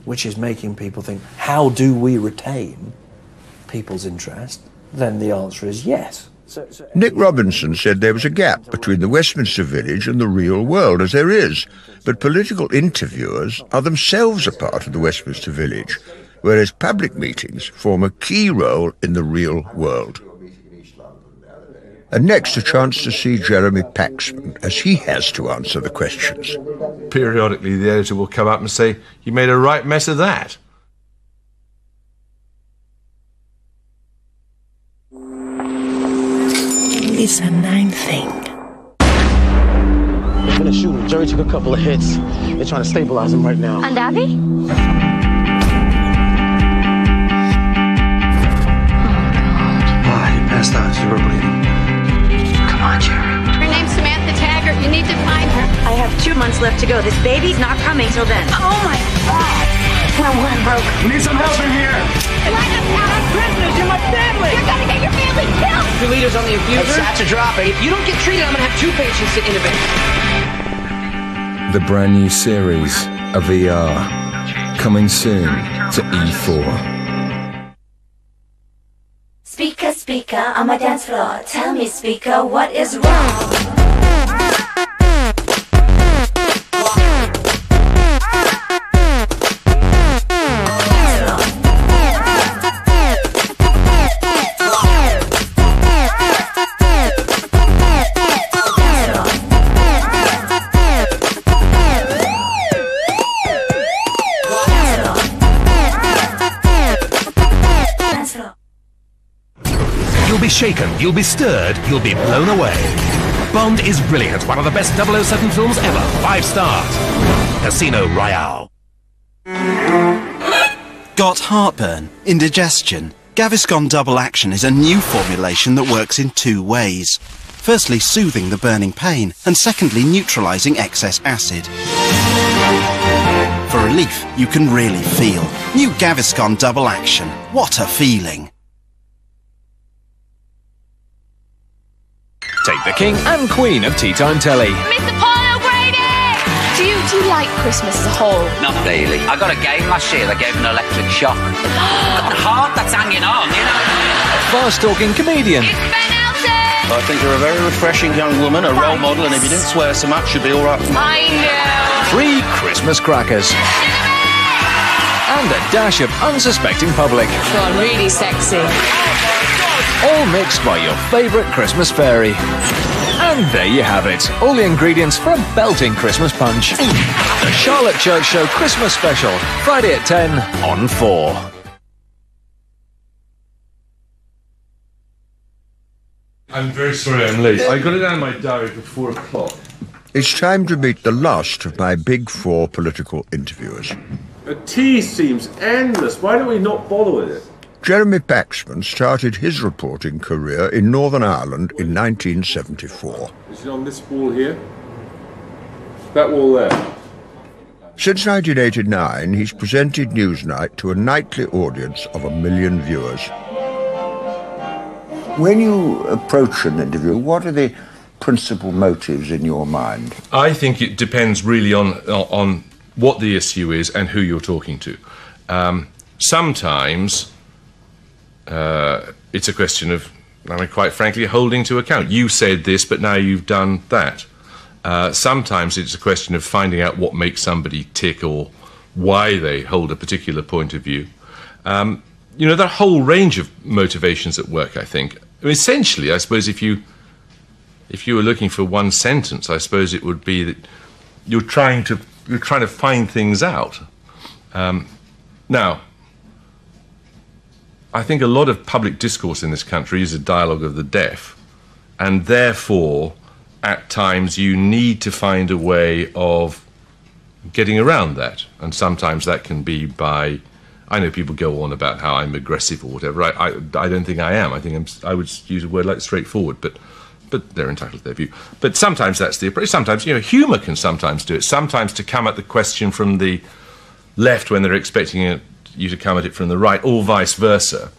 Speaker 13: which is making people think, how do we retain people's interest? Then the answer is yes.
Speaker 7: Nick Robinson said there was a gap between the Westminster Village and the real world, as there is, but political interviewers are themselves a part of the Westminster Village, whereas public meetings form a key role in the real world. And next, a chance to see Jeremy Paxman, as he has to answer the questions.
Speaker 3: Periodically, the editor will come up and say, "You made a right mess of that."
Speaker 15: It's a 9 thing.
Speaker 16: They're gonna shoot him. Jerry took a couple of hits. They're trying to stabilize him right now.
Speaker 2: And Abby?
Speaker 16: He passed out. She was bleeding.
Speaker 15: Come on, Jerry.
Speaker 2: Her name's Samantha Taggart. You need to find her.
Speaker 15: I have 2 months left to go. This baby's not coming till then. Oh my God! We're broke.
Speaker 16: We need some help in here.
Speaker 2: Let us out. I'm prisoners. You're my family. You're gonna get your family killed.
Speaker 16: Your leader's on the infuser. Sats are dropping. If you don't get treated, I'm gonna have 2 patients to intubate.
Speaker 17: The brand new series of ER, coming soon to E4.
Speaker 18: Speaker, speaker, on my dance floor. Tell me, speaker, what is wrong?
Speaker 9: You'll be shaken, you'll be stirred, you'll be blown away. Bond is brilliant, one of the best 007 films ever, 5 stars. Casino Royale.
Speaker 19: Got heartburn? Indigestion? Gaviscon Double Action is a new formulation that works in 2 ways. Firstly, soothing the burning pain, and secondly, neutralising excess acid. For relief, you can really feel. New Gaviscon Double Action. What a feeling!
Speaker 20: Take the king and queen of tea time telly.
Speaker 15: Mr. Paul O'Grady! Do you like Christmas as a whole?
Speaker 21: Not really. I got a game last year that gave an electric shock. Got a heart that's hanging on, you know.
Speaker 20: A fast-talking comedian.
Speaker 22: I think you're a very refreshing young woman, a role model, and if you didn't swear so much, you'd be all right.
Speaker 15: I know.
Speaker 20: 3 Christmas crackers. And a dash of unsuspecting public.
Speaker 15: Gone really sexy.
Speaker 20: All mixed by your favourite Christmas fairy. And there you have it. All the ingredients for a belting Christmas punch. The Charlotte Church Show Christmas Special. Friday at 10 on 4.
Speaker 3: I'm very sorry I'm late. I got it down in my diary for 4 o'clock.
Speaker 7: It's time to meet the last of my big 4 political interviewers.
Speaker 3: The tea seems endless. Why do we not bother with it?
Speaker 7: Jeremy Paxman started his reporting career in Northern Ireland in 1974.
Speaker 3: Is it on this wall here? That wall there?
Speaker 7: Since 1989, he's presented Newsnight to a nightly audience of 1 million viewers. When you approach an interview, what are the principal motives in your mind?
Speaker 3: I think it depends really on what the issue is and who you're talking to. Sometimes it's a question of, I mean, quite frankly, holding to account. You said this, but now you've done that. Sometimes it's a question of finding out what makes somebody tick or why they hold a particular point of view. You know, there are a whole range of motivations at work, I think. I mean, essentially, I suppose if you were looking for one sentence, I suppose it would be that you're trying to find things out. Now, I think a lot of public discourse in this country is a dialogue of the deaf, and therefore, at times, you need to find a way of getting around that, and sometimes that can be by... I know people go on about how I'm aggressive or whatever. I don't think I am. I think I would use a word like straightforward, but they're entitled to their view. But sometimes that's the approach. Sometimes, you know, humour can sometimes do it. Sometimes to come at the question from the left when they're expecting you to come at it from the right, or vice versa.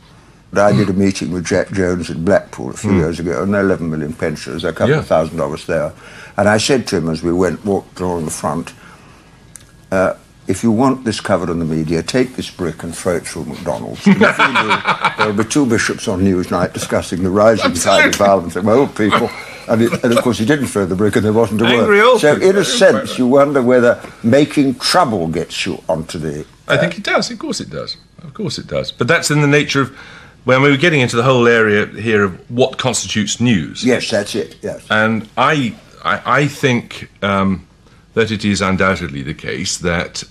Speaker 7: I did a meeting with Jack Jones in Blackpool a few years ago, and there are 11 million pensioners, a couple of thousand of us there. And I said to him as we walked along the front, if you want this covered in the media, take this brick and throw it through McDonald's. And if you do, there will be 2 bishops on Newsnight discussing the rising tide of violence among people. And of course, he didn't throw the brick, and there wasn't a word. So, in a sense, you wonder whether making trouble gets you onto the...
Speaker 3: I think it does. Of course it does. Of course it does. But that's in the nature of... When we were getting into the whole area here of what constitutes news.
Speaker 7: Yes, that's it, yes.
Speaker 3: And I think... that it is undoubtedly the case that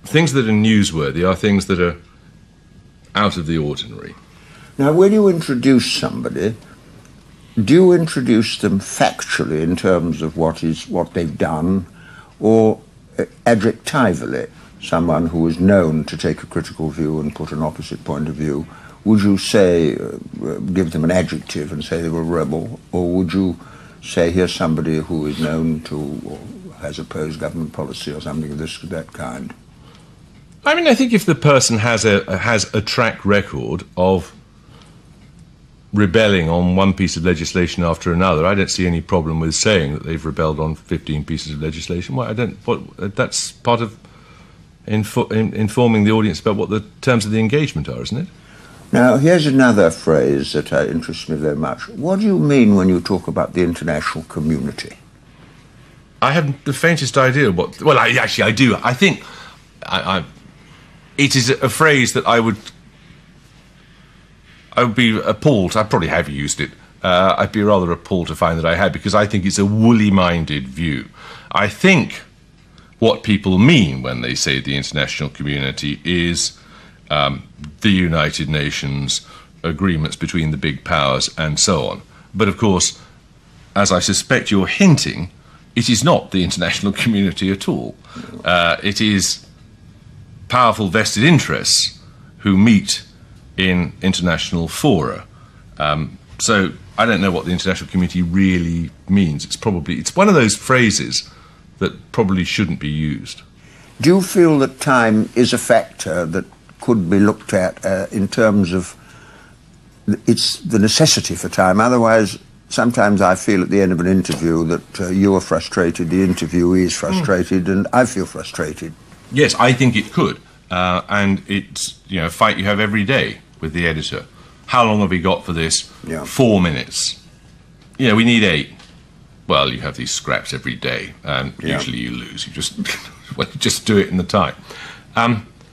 Speaker 3: things that are newsworthy are things that are out of the ordinary.
Speaker 7: Now, when you introduce somebody, do you introduce them factually in terms of what they've done, or adjectively, someone who is known to take a critical view and put an opposite point of view? Would you say, give them an adjective and say they were a rebel, or would you say here's somebody who is known to or has opposed government policy or something of that kind?
Speaker 3: I mean, I think if the person has a track record of rebelling on one piece of legislation after another, I don't see any problem with saying that they've rebelled on 15 pieces of legislation. Well, that's part of informing the audience about what the terms of the engagement are, isn't it?
Speaker 7: Now, here's another phrase that interests me very much. What do you mean when you talk about the international community?
Speaker 3: I haven't the faintest idea what... Well, I do. I think it is a phrase that I would be appalled. I probably have used it. I'd be rather appalled to find that I had, because I think it's a woolly-minded view. I think what people mean when they say the international community is... the United Nations, agreements between the big powers, and so on. But of course, as I suspect you're hinting, it is not the international community at all. It is powerful vested interests who meet in international fora. So I don't know what the international community really means. It's one of those phrases that probably shouldn't be used.
Speaker 7: Do you feel that time is a factor that could be looked at in terms of it's the necessity for time. Otherwise, sometimes I feel at the end of an interview that you are frustrated, the interviewee is frustrated, and I feel frustrated.
Speaker 3: Yes, I think it could. And it's, a fight you have every day with the editor. How long have we got for this? 4 minutes. We need 8. Well, you have these scraps every day, and usually you lose. You just do it in the time.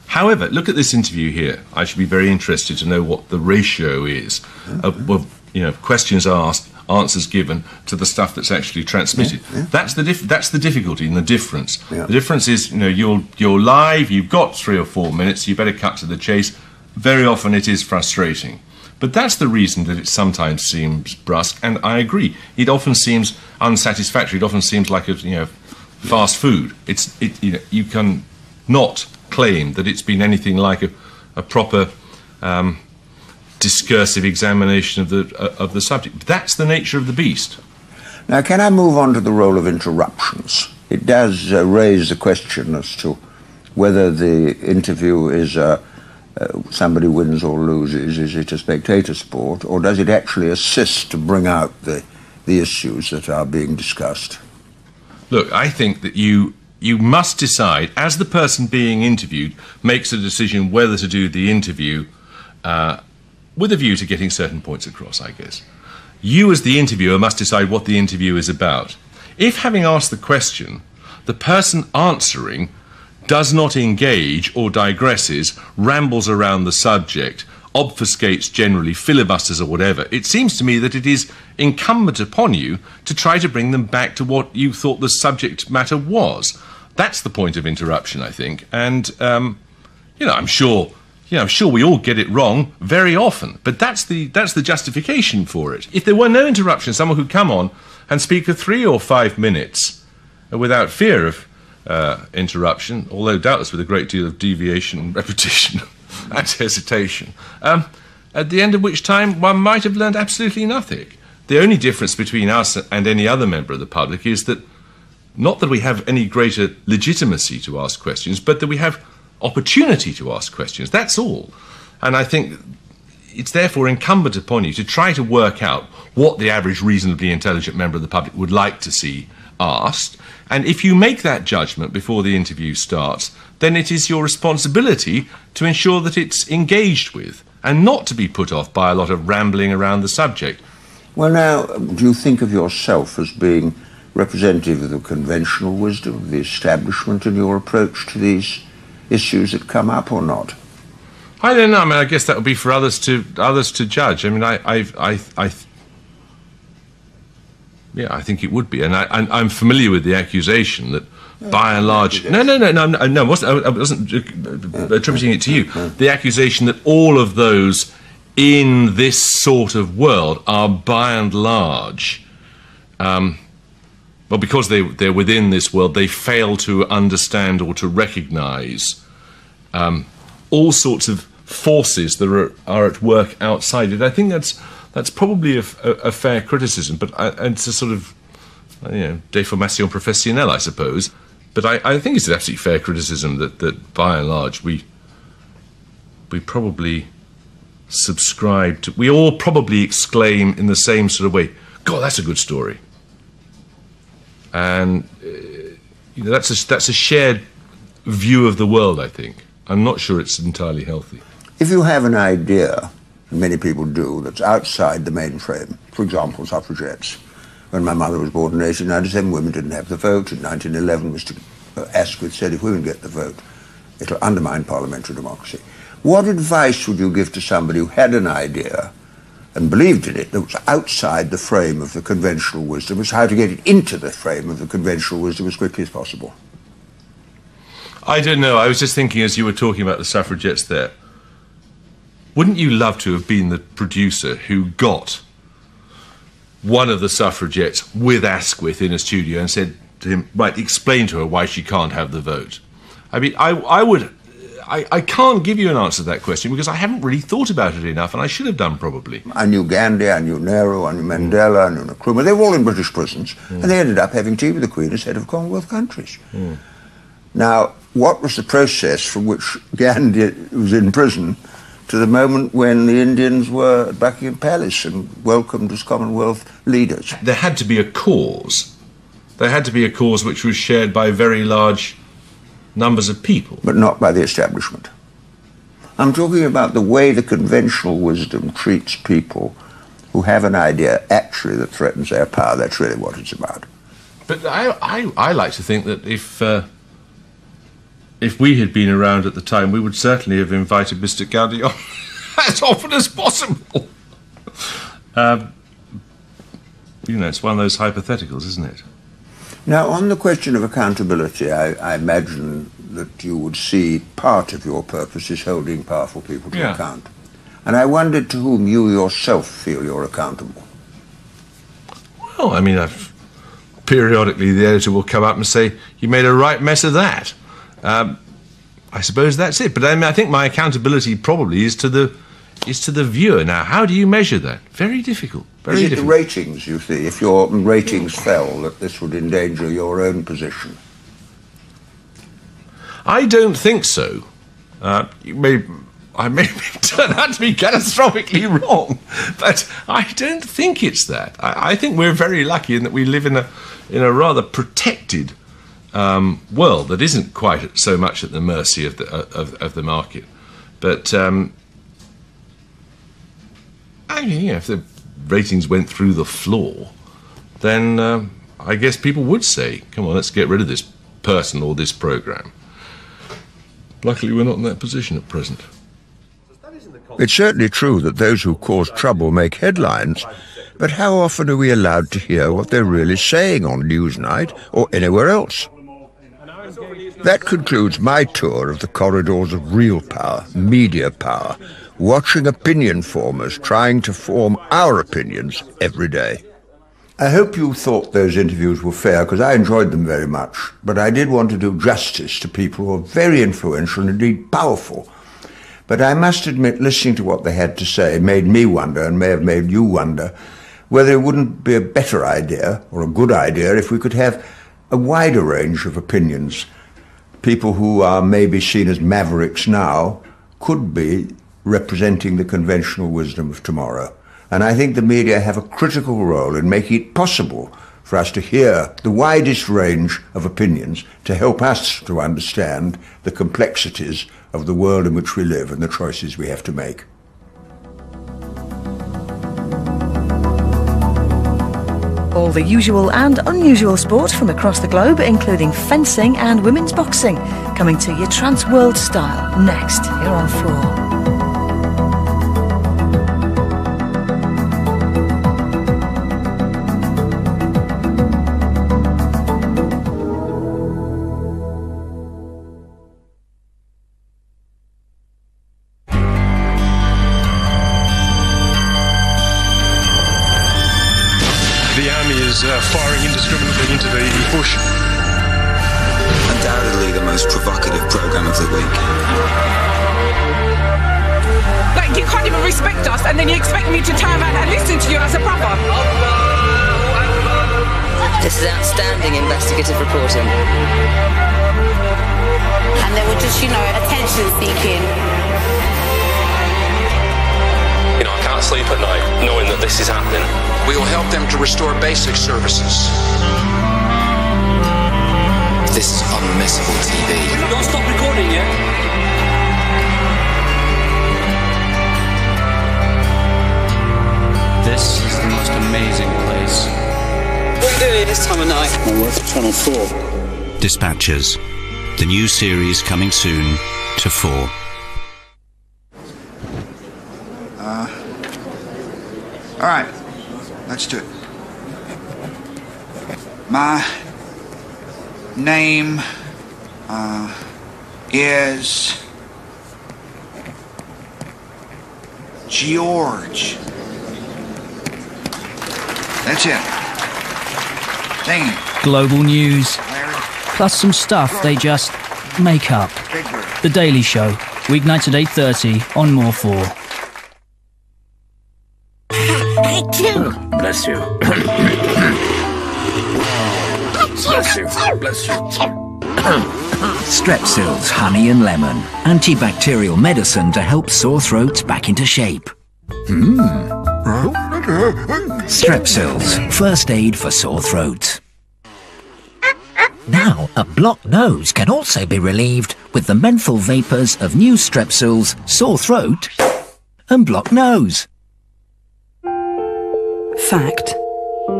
Speaker 3: However, look at this interview here. I should be very interested to know what the ratio is of questions asked, answers given to the stuff that's actually transmitted. That's the difficulty and the difference. The difference is, you're live, you've got 3 or 4 minutes, you better cut to the chase. Very often it is frustrating. But that's the reason that it sometimes seems brusque, and I agree. It often seems unsatisfactory. It often seems like fast food. You can not claim that it's been anything like a proper discursive examination of the subject. But that's the nature of the beast.
Speaker 7: Now, can I move on to the role of interruptions? It does raise the question as to whether the interview is somebody wins or loses. Is it a spectator sport, or does it actually assist to bring out the issues that are being discussed?
Speaker 3: Look, I think that you must decide, as the person being interviewed makes a decision whether to do the interview with a view to getting certain points across, I guess. You, as the interviewer, must decide what the interview is about. If, having asked the question, the person answering does not engage or digresses, rambles around the subject, obfuscates generally, filibusters or whatever, it seems to me that it is incumbent upon you to try to bring them back to what you thought the subject matter was. That's the point of interruption, I think. And, I'm sure we all get it wrong very often, but that's the justification for it. If there were no interruption, someone could come on and speak for 3 or 5 minutes without fear of interruption, although doubtless with a great deal of deviation and repetition and hesitation, at the end of which time one might have learned absolutely nothing. The only difference between us and any other member of the public is that, not that we have any greater legitimacy to ask questions, but that we have opportunity to ask questions. That's all. And I think it's therefore incumbent upon you to try to work out what the average reasonably intelligent member of the public would like to see asked. And if you make that judgment before the interview starts, then it is your responsibility to ensure that it's engaged with and not to be put off by a lot of rambling around the subject.
Speaker 7: Well, now, do you think of yourself as being representative of the conventional wisdom of the establishment in your approach to these issues that come up, or not?
Speaker 3: I don't know. I mean, I guess that would be for others to judge. I mean, I think it would be, and I'm familiar with the accusation that, by and large, no, I wasn't attributing it to you. The accusation that all of those in this sort of world are, by and large, well, because they're within this world, they fail to understand or to recognise all sorts of forces that are at work outside it. I think that's probably a fair criticism, but it's a sort of déformation professionnelle, I suppose. But I think it's an absolutely fair criticism that by and large we probably subscribe to. We all probably exclaim in the same sort of way, "God, that's a good story." And that's a shared view of the world, I think. I'm not sure it's entirely healthy.
Speaker 7: If you have an idea, and many people do, that's outside the mainframe, for example, suffragettes. When my mother was born in 1897, women didn't have the vote. In 1911, Mr. Asquith said, if women get the vote, it'll undermine parliamentary democracy. What advice would you give to somebody who had an idea and believed in it that was outside the frame of the conventional wisdom, as how to get it into the frame of the conventional wisdom as quickly as possible?
Speaker 3: I don't know. I was just thinking as you were talking about the suffragettes there, wouldn't you love to have been the producer who got one of the suffragettes with Asquith in a studio and said to him, right, explain to her why she can't have the vote? I mean, I can't give you an answer to that question because I haven't really thought about it enough, and I should have done probably.
Speaker 7: I knew Gandhi, I knew Nehru, I knew Mandela, I knew Nkrumah. They were all in British prisons, and they ended up having tea with the Queen as head of Commonwealth countries. Now, what was the process from which Gandhi was in prison to the moment when the Indians were at Buckingham Palace and welcomed as Commonwealth leaders.
Speaker 3: There had to be a cause. There had to be a cause which was shared by very large numbers of people.
Speaker 7: But not by the establishment. I'm talking about the way the conventional wisdom treats people who have an idea actually that threatens their power. That's really what it's about.
Speaker 3: But I like to think that if we had been around at the time, we would certainly have invited Mr. Gandhi on as often as possible. You know, it's one of those hypotheticals, isn't it?
Speaker 7: Now, on the question of accountability, I imagine that you would see part of your purpose is holding powerful people to account. And I wondered to whom you yourself feel you're accountable.
Speaker 3: Well, I mean, periodically the editor will come up and say, you made a right mess of that. I suppose that's it. But I mean, I think my accountability probably is to the viewer. Now, how do you measure that? Very difficult. Very difficult.
Speaker 7: The ratings, you see? If your ratings fell, that this would endanger your own position?
Speaker 3: I don't think so. I may turn out to be catastrophically wrong, but I don't think it's that. I think we're very lucky in that we live in a rather protected world that isn't quite so much at the mercy of the market. But I mean, you know, if the ratings went through the floor, then I guess people would say, "Come on, let's get rid of this person or this program." Luckily, we're not in that position at present.
Speaker 7: It's certainly true that those who cause trouble make headlines, but how often are we allowed to hear what they're really saying on Newsnight or anywhere else? That concludes my tour of the corridors of real power, media power, watching opinion formers trying to form our opinions every day. I hope you thought those interviews were fair, because I enjoyed them very much, but I did want to do justice to people who are very influential and indeed powerful. But I must admit, listening to what they had to say made me wonder, and may have made you wonder, whether it wouldn't be a better idea, or a good idea, if we could have a wider range of opinions. People who are maybe seen as mavericks now could be representing the conventional wisdom of tomorrow. And I think the media have a critical role in making it possible for us to hear the widest range of opinions to help us to understand the complexities of the world in which we live and the choices we have to make.
Speaker 1: All the usual and unusual sport from across the globe, including fencing and women's boxing, coming to you Trans-World style next here on 4.
Speaker 4: Firing indiscriminately into the bush.
Speaker 23: Undoubtedly the most provocative program of the week.
Speaker 2: Like, you can't even respect us, and then you expect me to turn around and listen to you as a brother.
Speaker 12: This is outstanding investigative reporting.
Speaker 15: And they were just, attention seeking.
Speaker 4: I can't sleep at night knowing that this is happening.
Speaker 24: We will help them to restore basic services.
Speaker 23: This is unmissable TV.
Speaker 4: Don't stop recording yet.
Speaker 23: This is the most amazing place.
Speaker 15: What are you doing this time of night?
Speaker 23: I work at Channel 4.
Speaker 19: Dispatches. The new series coming soon to 4.
Speaker 24: All right, let's do it. My name is George. That's it. Thank you.
Speaker 25: Global news, plus some stuff they just make up. The Daily Show, weeknights at 8:30 on More 4.
Speaker 23: Bless you. Bless you. Bless you.
Speaker 5: Strepsils, honey and lemon. Antibacterial medicine to help sore throats back into shape. Strepsils, first aid for sore throats.
Speaker 6: Now, a blocked nose can also be relieved with the menthol vapours of new Strepsils, sore throat and blocked nose.
Speaker 8: Fact: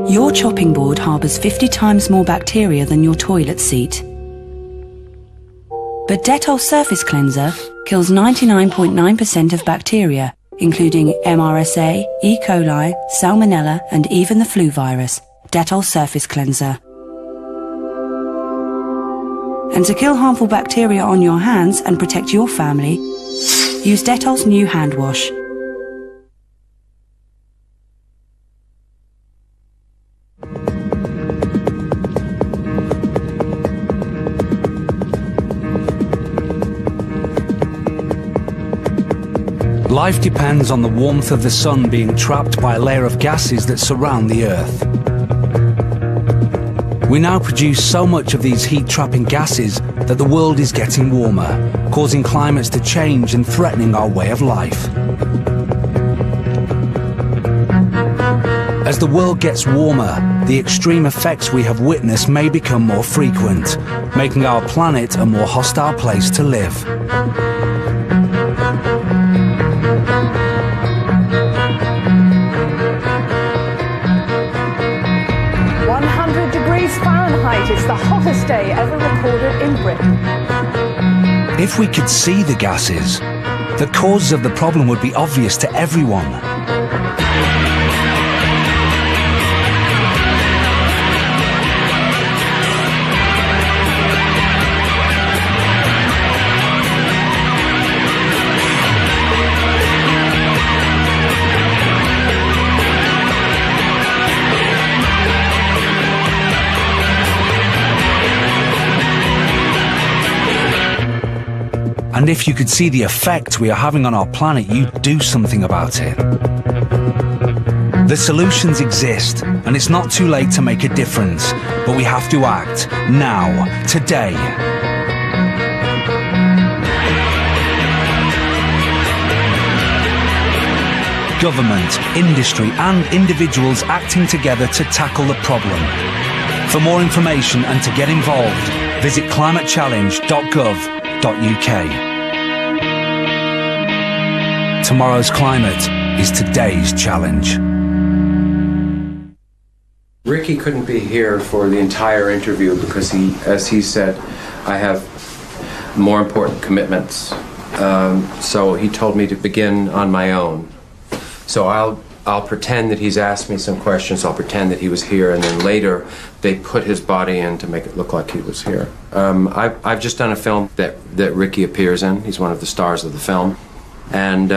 Speaker 8: your chopping board harbours 50 times more bacteria than your toilet seat. But Dettol Surface Cleanser kills 99.9% of bacteria, including MRSA, E. coli, Salmonella and even the flu virus. Dettol Surface Cleanser. And to kill harmful bacteria on your hands and protect your family, use Dettol's new hand wash.
Speaker 10: Life depends on the warmth of the sun being trapped by a layer of gases that surround the Earth. We now produce so much of these heat-trapping gases that the world is getting warmer, causing climates to change and threatening our way of life. As the world gets warmer, the extreme effects we have witnessed may become more frequent, making our planet a more hostile place to live.
Speaker 11: 100 degrees Fahrenheit is the hottest day ever recorded in Britain.
Speaker 10: If we could see the gases, the causes of the problem would be obvious to everyone. And if you could see the effect we are having on our planet, you'd do something about it. The solutions exist, and it's not too late to make a difference, but we have to act now, today. Government, industry, and individuals acting together to tackle the problem. For more information and to get involved, visit climatechallenge.gov.uk. Tomorrow's climate is today's challenge.
Speaker 26: Ricky couldn't be here for the entire interview because he, as he said, I have more important commitments. So he told me to begin on my own. So I'll pretend that he's asked me some questions. I'll pretend that he was here, and then later they put his body in to make it look like he was here. I've just done a film that Ricky appears in. He's one of the stars of the film. And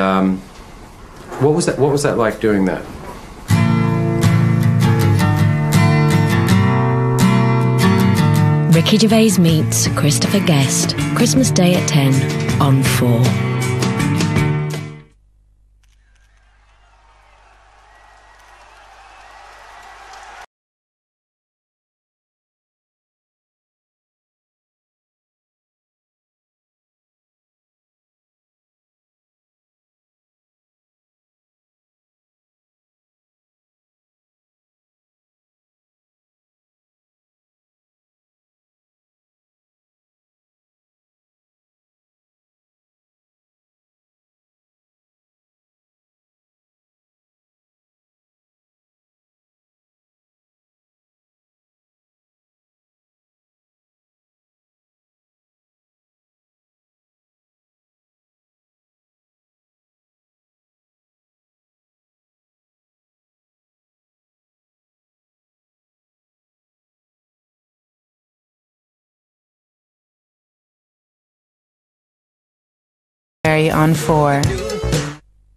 Speaker 26: what was that like doing that?
Speaker 27: Ricky Gervais meets Christopher Guest, Christmas Day at 10 on 4.
Speaker 28: On 4.